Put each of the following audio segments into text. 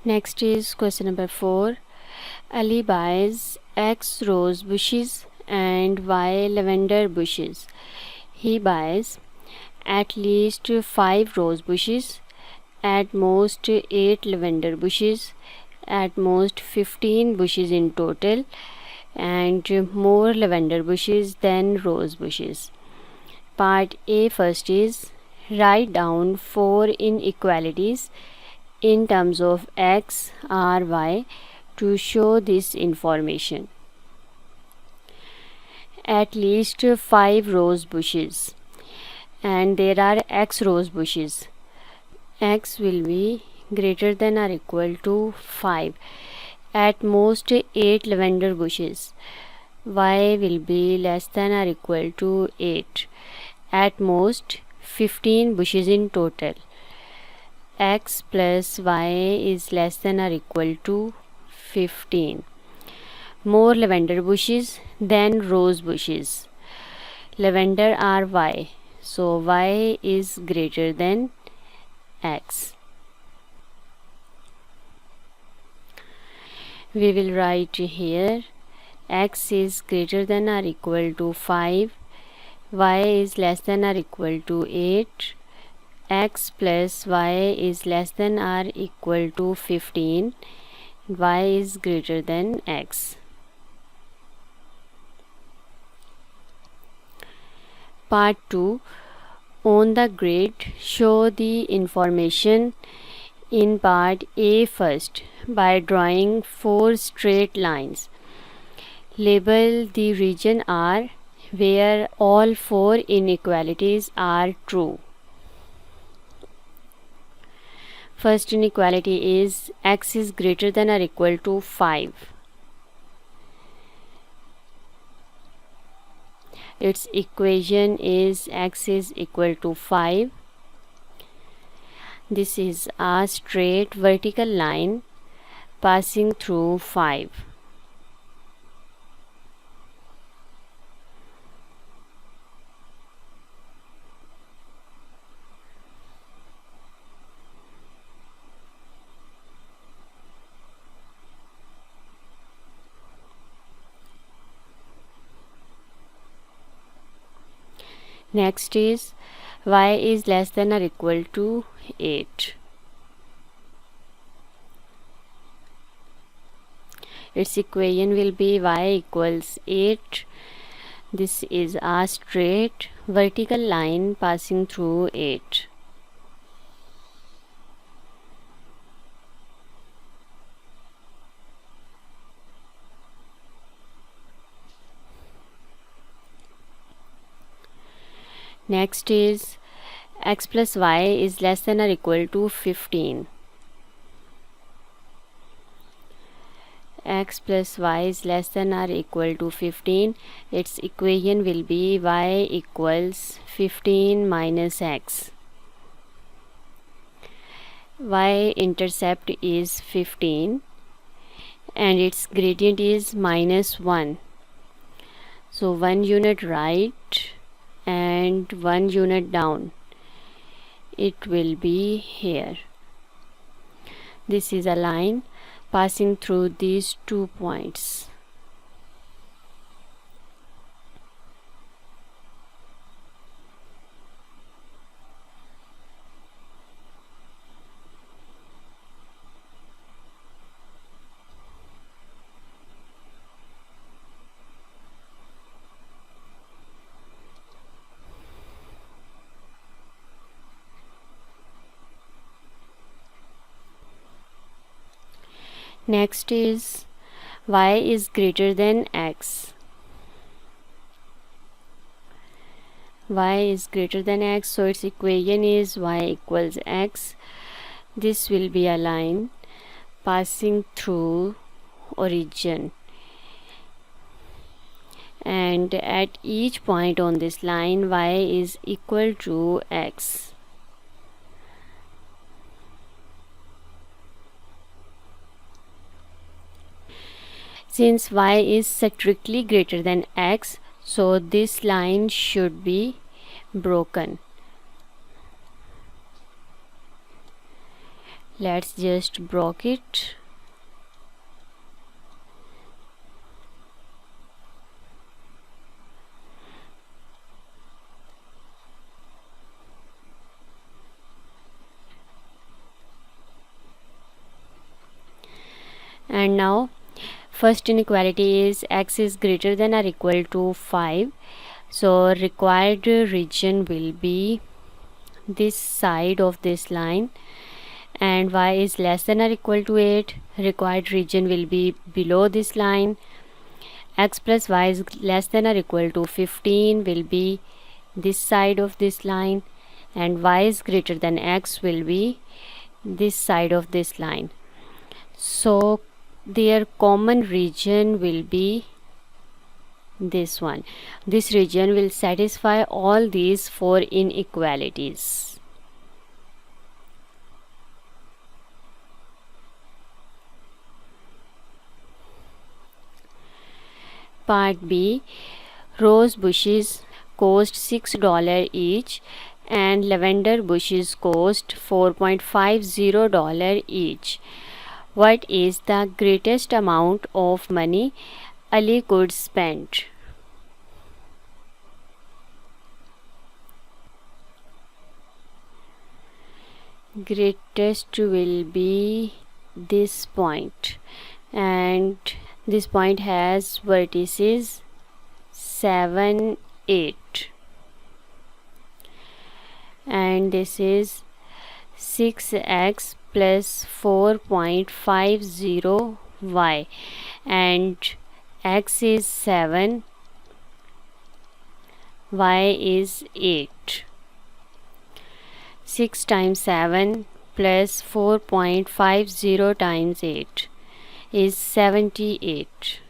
Next is question number 4. Ali buys X rose bushes and Y lavender bushes. He buys at least 5 rose bushes, at most 8 lavender bushes, at most 15 bushes in total, and more lavender bushes than rose bushes. Part A first is write down 4 inequalities in terms of X or Y to show this information. At least 5 rose bushes, and there are X rose bushes. X will be greater than or equal to 5. At most 8 lavender bushes. Y will be less than or equal to 8. At most 15 bushes in total. X plus Y is less than or equal to 15. More lavender bushes than rose bushes. Lavender are Y, so Y is greater than X. We will write here X is greater than or equal to 5, Y is less than or equal to 8, X plus Y is less than or equal to 15, Y is greater than X. Part 2. On the grid, show the information in part A first by drawing 4 straight lines. Label the region R where all 4 inequalities are true. First inequality is X is greater than or equal to 5. Its equation is X is equal to 5. This is a straight vertical line passing through 5. Next is Y is less than or equal to 8. Its equation will be Y equals 8. This is a straight vertical line passing through 8. Next is X plus Y is less than or equal to 15. X plus Y is less than or equal to 15. Its equation will be Y equals 15 minus X. Y intercept is 15 and its gradient is minus 1. So 1 unit right and 1 unit down. It will be here. This is a line passing through these 2 points. Next is Y is greater than X. Y is greater than X, so its equation is Y equals X. This will be a line passing through origin, and at each point on this line Y is equal to X. Since Y is strictly greater than X, so this line should be broken. Let's just block it. And now first inequality is x is greater than or equal to 5. So required region will be this side of this line, and y is less than or equal to 8. Required region will be below this line. X plus y is less than or equal to 15 will be this side of this line, and y is greater than x will be this side of this line. So their common region will be this one. This region will satisfy all these four inequalities. Part B. Rose bushes cost $6 each and lavender bushes cost $4.50 each. What is the greatest amount of money Ali could spend? Greatest will be this point, and this point has vertices 7, 8, and this is 6x plus 4.50y, and x is 7, y is 8. 6 times 7 plus 4.50 times 8 is 78.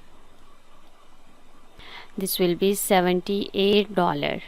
This will be $78.